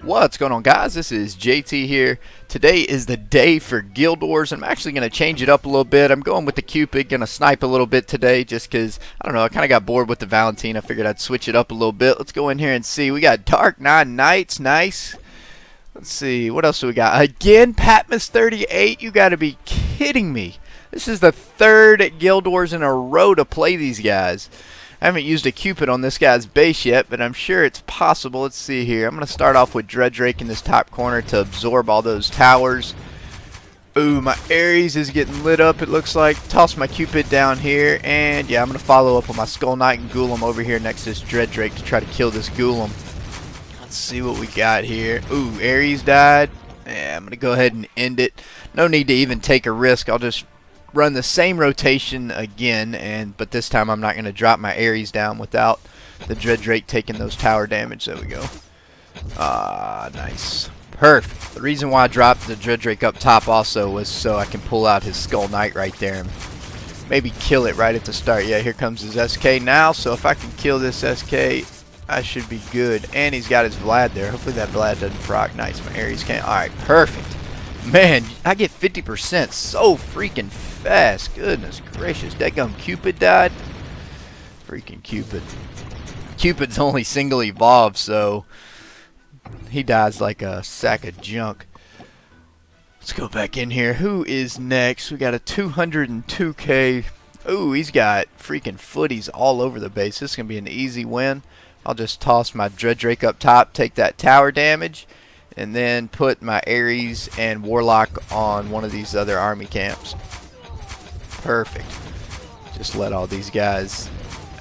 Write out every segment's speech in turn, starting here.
What's going on, guys? This is JT here. Today is the day for Guild Wars. I'm actually going to change it up a little bit. I'm going with the Cupid, going to snipe a little bit today just because, I don't know, I kind of got bored with the Valentine. I figured I'd switch it up a little bit. Let's go in here and see. We got Dark 9 Knights, nice. Let's see, what else do we got? Again, Patmas38, you got to be kidding me. This is the third Guild Wars in a row to play these guys. I haven't used a Cupid on this guy's base yet, but I'm sure it's possible. Let's see here. I'm going to start off with Dreadrake in this top corner to absorb all those towers. Ooh, my Ares is getting lit up, it looks like. Toss my Cupid down here, and yeah, I'm going to follow up with my Skull Knight and Golem over here next to this Dreadrake to try to kill this Golem. Let's see what we got here. Ooh, Ares died. Yeah, I'm going to go ahead and end it. No need to even take a risk. I'll just run the same rotation again, but this time I'm not going to drop my Ares down without the Dreadrake taking those tower damage. There we go. Nice. Perfect. The reason why I dropped the Dreadrake up top also was so I can pull out his Skull Knight right there and maybe kill it right at the start. Yeah, here comes his SK now, so if I can kill this SK, I should be good. And he's got his Vlad there. Hopefully that Vlad doesn't proc. Nice. My Ares can't. Alright, perfect. Man, I get 50% so freaking fast. Goodness gracious. Dadgum Cupid died. Freaking Cupid. Cupid's only single evolved, so he dies like a sack of junk. Let's go back in here. Who is next? We got a 202k. Ooh, he's got freaking footies all over the base. This is going to be an easy win. I'll just toss my Dreadrake up top, take that tower damage, and then put my Ares and Warlock on one of these other army camps. Perfect. Just let all these guys...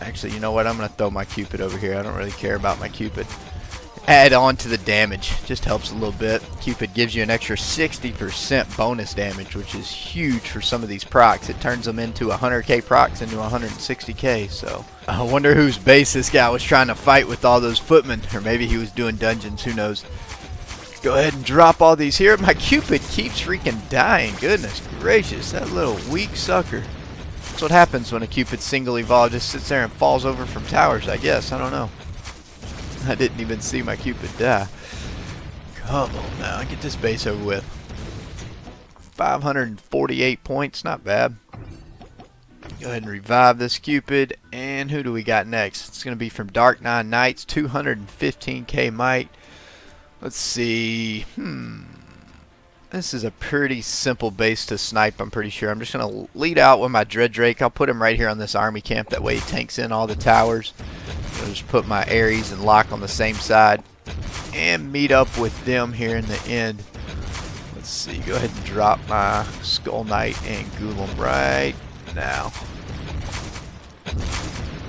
Actually, you know what? I'm going to throw my Cupid over here. I don't really care about my Cupid. Add on to the damage. Just helps a little bit. Cupid gives you an extra 60% bonus damage, which is huge for some of these procs. It turns them into 100k procs into 160k. So I wonder whose base this guy was trying to fight with all those footmen. Or maybe he was doing dungeons. Who knows? Go ahead and drop all these here. My Cupid keeps freaking dying. Goodness gracious, that little weak sucker. That's what happens when a Cupid single evolve. Just sits there and falls over from towers, I guess. I don't know. I didn't even see my Cupid die. Come on now, get this base over with. 548 points, not bad. Go ahead and revive this Cupid. And who do we got next? It's going to be from Dark 9 Knights, 215k might. Let's see. This is a pretty simple base to snipe, I'm pretty sure. I'm just going to lead out with my Dreadrake. I'll put him right here on this army camp. That way he tanks in all the towers. I'll just put my Ares and Lock on the same side. And meet up with them here in the end. Let's see. Go ahead and drop my Skull Knight and Golem right now.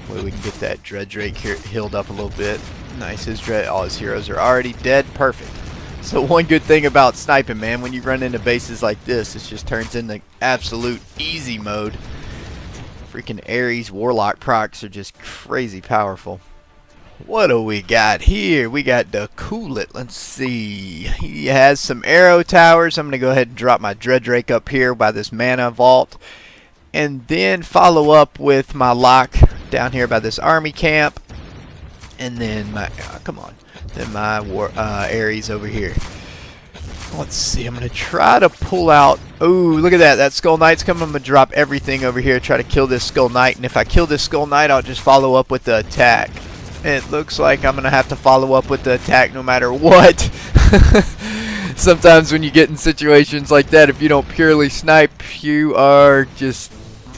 Way we can get that Dreadrake here healed up a little bit. Nice, all his heroes are already dead. Perfect. So one good thing about sniping, man, when you run into bases like this, it just turns into absolute easy mode. Freaking Ares Warlock procs are just crazy powerful. What do we got here? We got the Coolet. Let's see. He has some arrow towers. I'm going to go ahead and drop my Dreadrake up here by this mana vault. And then follow up with my Lock down here by this army camp. And then my, then my Ares over here. Let's see, I'm going to try to pull out, ooh, look at that, that Skull Knight's coming. I'm going to drop everything over here, try to kill this Skull Knight, and if I kill this Skull Knight, I'll just follow up with the attack. It looks like I'm going to have to follow up with the attack no matter what. Sometimes when you get in situations like that, if you don't purely snipe, you are just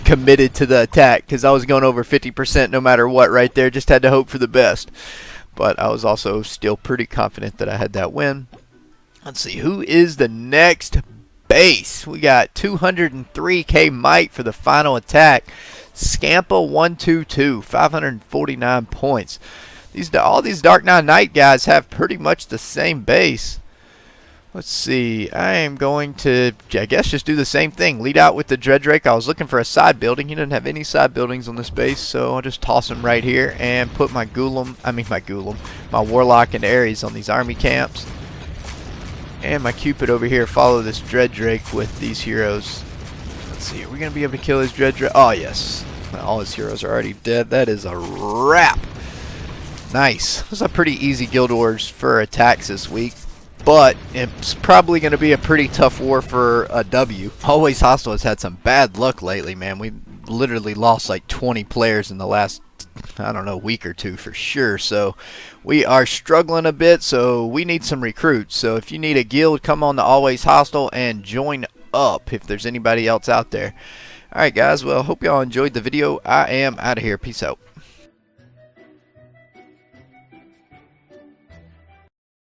committed to the attack, because I was going over 50% no matter what right there. Just had to hope for the best, but I was also still pretty confident that I had that win. Let's see, who is the next base? We got 203k might for the final attack. Scampa 122, 549 points. All these Dark 9 Knight guys have pretty much the same base. Let's see, I am going to, I guess, just do the same thing. Lead out with the Dreadrake. I was looking for a side building. He didn't have any side buildings on this base, so I'll just toss him right here and put my my Warlock and Ares on these army camps. And my Cupid over here, follow this Dreadrake with these heroes. Let's see, are we going to be able to kill his Dreadrake? Oh, yes. All his heroes are already dead. That is a wrap. Nice. This is a pretty easy Guild Wars for attacks this week. but it's probably going to be a pretty tough war for a W. Always Hostile has had some bad luck lately, man. We literally lost like 20 players in the last, I don't know, week or two for sure. So we are struggling a bit, so we need some recruits. So if you need a guild, come on to Always Hostile and join up if there's anybody else out there. Alright guys, well, hope y'all enjoyed the video. I am out of here. Peace out.